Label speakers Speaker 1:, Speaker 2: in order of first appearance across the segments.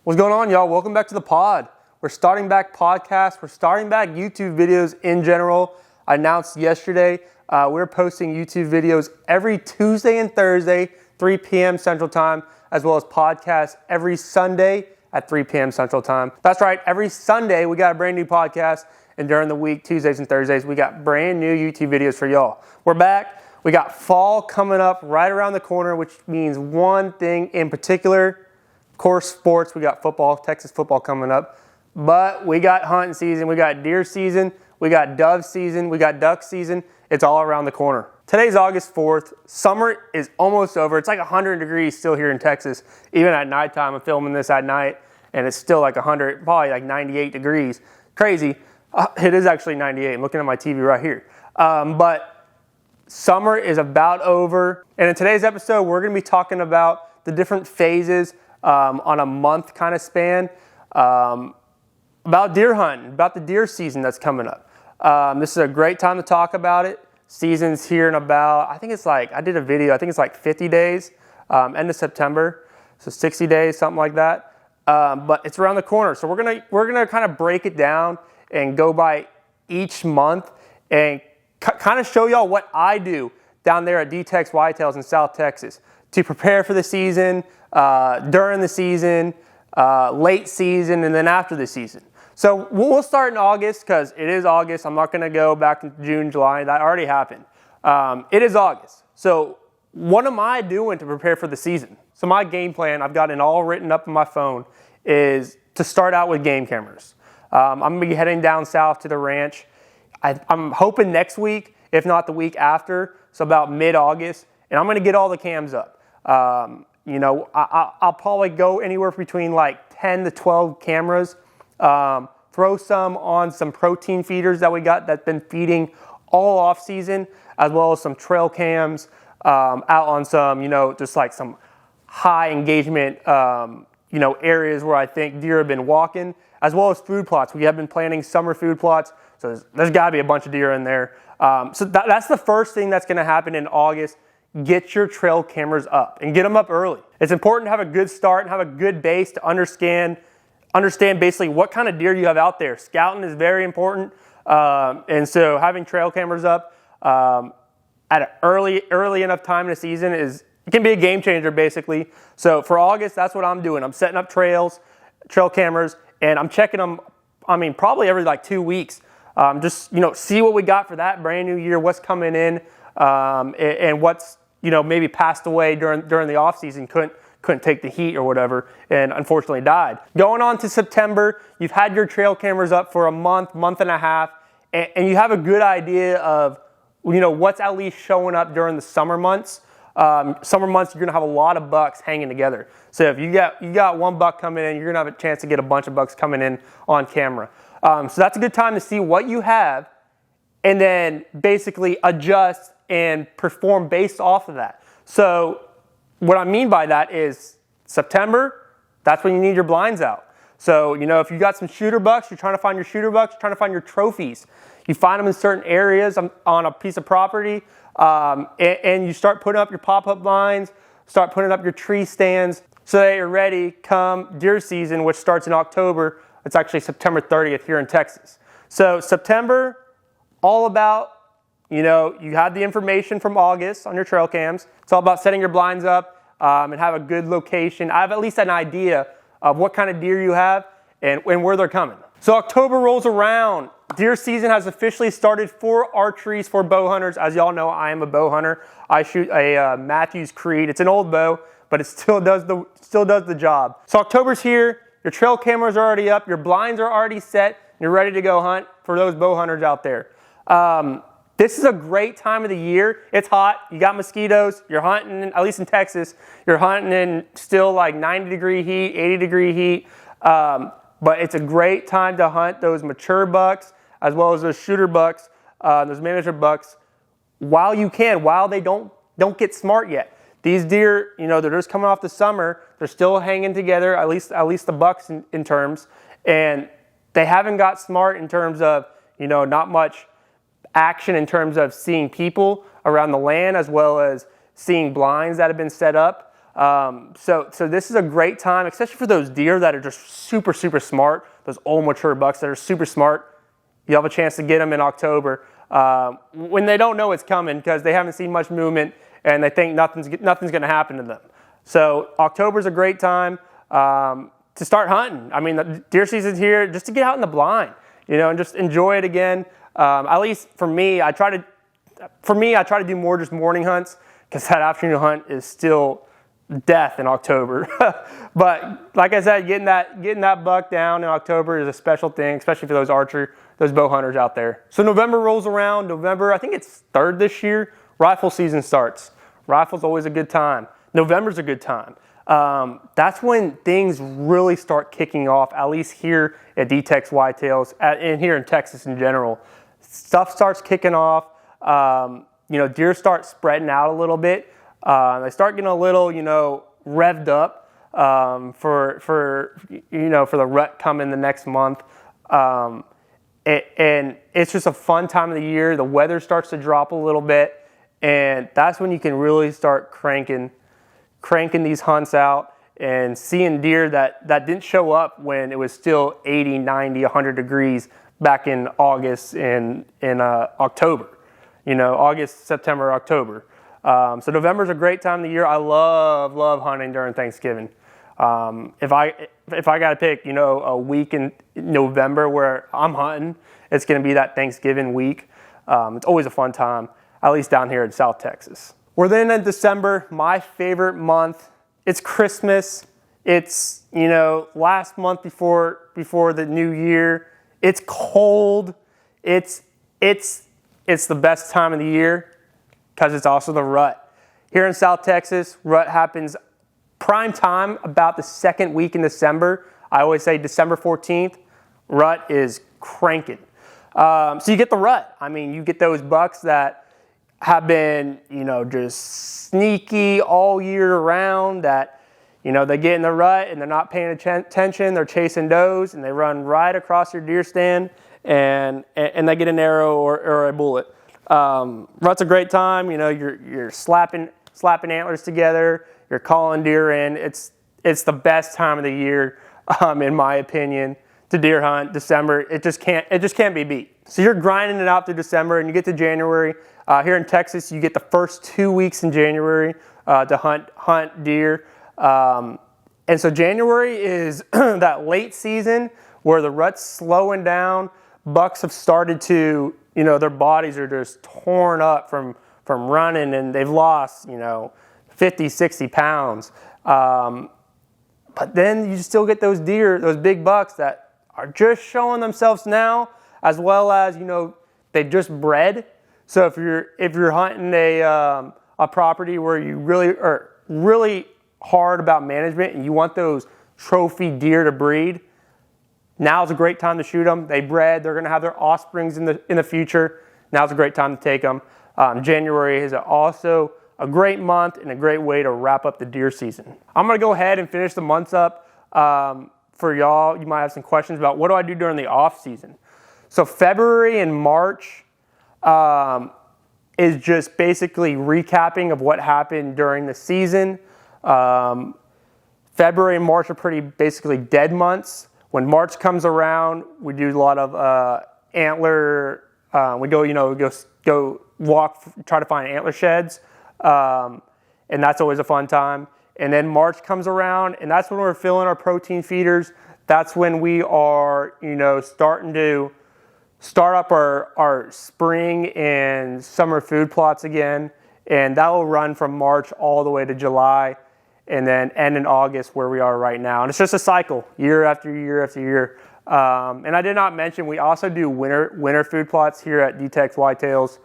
Speaker 1: What's going on, y'all? Welcome back to the pod. We're starting back podcasts. We're starting back YouTube videos in general. I announced yesterday we're posting YouTube videos every Tuesday and Thursday, 3 p.m. Central Time, as well as podcasts every Sunday at 3 p.m. Central Time. That's right. Every Sunday, we got a brand new podcast. And during the week, Tuesdays and Thursdays, we got brand new YouTube videos for y'all. We're back. We got fall coming up right around the corner, which means one thing in particular. Of course, sports, we got football, Texas football coming up. But we got hunting season, we got deer season, we got dove season, we got duck season. It's all around the corner. Today's August 4th. Summer is almost over. It's like 100 degrees still here in Texas. Even at nighttime, I'm filming this at night, and it's still like 100, probably like 98 degrees. Crazy. It is actually 98. I'm looking at my TV right here. But summer is about over. And in today's episode, we're going to be talking about the different phases on a month kind of span, about deer hunting, about the deer season that's coming up. This is a great time to talk about it. Season's here in about, I did a video, I think it's like 50 days, end of September, so 60 days, something like that. But it's around the corner, so we're gonna kind of break it down and go by each month and kind of show y'all what I do down there at D-Tex Whitetails in South Texas to prepare for the season, during the season, late season, and then after the season. So we'll start in August because it is August. I'm not going to go back to June, July. That already happened. It is August. So what am I doing to prepare for the season? So my game plan, I've got it all written up on my phone, is to start out with game cameras. I'm going to be heading down south to the ranch. I'm hoping next week, if not the week after, so about mid-August, and I'm going to get all the cams up. I'll probably go anywhere between like 10 to 12 cameras, throw some on some protein feeders that we got that's been feeding all off season, as well as some trail cams, out on some, just like some high engagement, areas where I think deer have been walking, as well as food plots. We have been planting summer food plots, so there's got to be a bunch of deer in there. So that's the first thing that's going to happen in August. Get your trail cameras up and get them up early. It's important to have a good start and have a good base to understand basically what kind of deer you have out there. Scouting is very important, and so having trail cameras up at an early enough time in the season it can be a game changer basically. So for August, that's what I'm doing. I'm setting up trail cameras, and I'm checking them. Probably every like 2 weeks. Just see what we got for that brand new year, what's coming in, and what's maybe passed away during the off season, couldn't take the heat or whatever, and unfortunately died. Going on to September, you've had your trail cameras up for a month and a half, and you have a good idea of what's at least showing up during the summer months. Summer months, you're gonna have a lot of bucks hanging together. So if you got one buck coming in, you're gonna have a chance to get a bunch of bucks coming in on camera. So that's a good time to see what you have, and then basically adjust and perform based off of that. So what I mean by that is September, that's when you need your blinds out. So, if you got some shooter bucks, you're trying to find your shooter bucks, you're trying to find your trophies. You find them in certain areas on a piece of property, and you start putting up your pop-up blinds, start putting up your tree stands so that you're ready come deer season, which starts in October. It's actually September 30th here in Texas. So September, all about, you had the information from August on your trail cams. It's all about setting your blinds up and have a good location. I have at least an idea of what kind of deer you have and where they're coming. So October rolls around. Deer season has officially started for archeries, for bow hunters. As y'all know, I am a bow hunter. I shoot a Matthews Creed. It's an old bow, but it still does the job. So October's here. Your trail cameras are already up. Your blinds are already set. And you're ready to go hunt for those bow hunters out there. This is a great time of the year. It's hot. You got mosquitoes. You're hunting, at least in Texas, you're hunting in still like 90-degree heat, 80-degree heat. But it's a great time to hunt those mature bucks as well as those shooter bucks, those miniature bucks, while you can, while they don't get smart yet. These deer, they're just coming off the summer. They're still hanging together, at least the bucks in terms, and they haven't got smart in terms of, not much action in terms of seeing people around the land, as well as seeing blinds that have been set up. So this is a great time, especially for those deer that are just super, super smart, those old mature bucks that are super smart. You have a chance to get them in October when they don't know it's coming because they haven't seen much movement and they think nothing's going to happen to them. So October's a great time to start hunting. I mean, the deer season's here just to get out in the blind, and just enjoy it again. At least for me, I try to do more just morning hunts because that afternoon hunt is still death in October. But like I said, getting that buck down in October is a special thing, especially for those bow hunters out there. So November rolls around. November, I think it's 3rd this year, rifle season starts. Rifle's always a good time. November's a good time. That's when things really start kicking off, at least here at D-Tex Whitetails, and here in Texas in general. Stuff starts kicking off. Deer start spreading out a little bit. They start getting a little, revved up for the rut coming the next month. And it's just a fun time of the year. The weather starts to drop a little bit, and that's when you can really start cranking these hunts out and seeing deer that didn't show up when it was still 80, 90, 100 degrees back in August and in October. August, September, October. So November's a great time of the year. I love hunting during Thanksgiving. If I got to pick, a week in November where I'm hunting, it's going to be that Thanksgiving week. It's always a fun time, at least down here in South Texas. We're then in December, my favorite month. It's Christmas. It's, last month before the new year. It's cold. It's the best time of the year because it's also the rut. Here in South Texas, rut happens prime time about the second week in December. I always say December 14th, rut is cranking. So you get the rut. I mean, you get those bucks that have been, just sneaky all year around that, they get in the rut and they're not paying attention. They're chasing does and they run right across your deer stand and they get an arrow or a bullet. Rut's a great time. You're slapping antlers together. You're calling deer in. It's the best time of the year, in my opinion, to deer hunt. December, it just can't be beat. So you're grinding it out through December, and you get to January. Here in Texas, you get the first 2 weeks in January to hunt deer. And so January is that late season where the rut's slowing down. Bucks have started to, their bodies are just torn up from running, and they've lost, 50, 60 pounds. But then you still get those deer, those big bucks that are just showing themselves now, as well as, they just bred. So if you're hunting a property where you really are really hard about management and you want those trophy deer to breed, now's a great time to shoot them. They bred. They're going to have their offsprings in the future. Now's a great time to take them. January is also a great month and a great way to wrap up the deer season. I'm going to go ahead and finish the months up for y'all. You might have some questions about what do I do during the off season. So February and March is just basically recapping of what happened during the season. February and March are pretty basically dead months. When March comes around, we do a lot of antler. We go walk, try to find antler sheds, and that's always a fun time. And then March comes around, and that's when we're filling our protein feeders. That's when we are, starting to start up our spring and summer food plots again, and that will run from March all the way to July, and then end in August where we are right now. And it's just a cycle, year after year after year. And I did not mention, we also do winter food plots here at D-Tex Whitetails.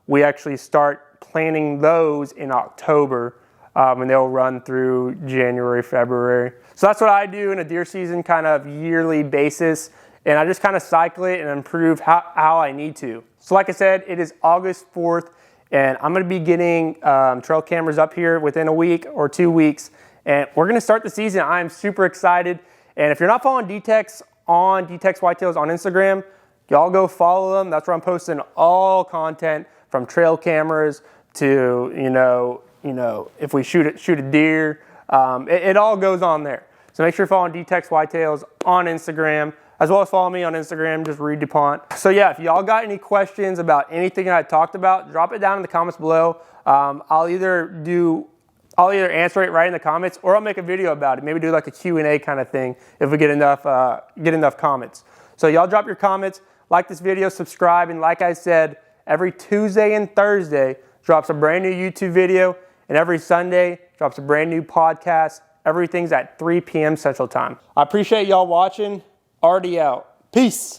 Speaker 1: We actually start planting those in October, and they'll run through January, February. So that's what I do in a deer season kind of yearly basis. And I just kind of cycle it and improve how I need to. So like I said, it is August 4th, and I'm going to be getting trail cameras up here within a week or 2 weeks. And we're going to start the season. I'm super excited. And if you're not following D-Tex on D-Tex Whitetails on Instagram, y'all go follow them. That's where I'm posting all content from trail cameras to, if we shoot a deer. It all goes on there. So make sure you're following D-Tex Whitetails on Instagram, as well as follow me on Instagram, just read DuPont. So yeah, if y'all got any questions about anything that I talked about, drop it down in the comments below. I'll either answer it right in the comments, or I'll make a video about it. Maybe do like a Q&A kind of thing if we get enough comments. So y'all drop your comments, like this video, subscribe, and like I said, every Tuesday and Thursday drops a brand new YouTube video, and every Sunday drops a brand new podcast. Everything's at 3 p.m. Central Time. I appreciate y'all watching. Already out. Peace.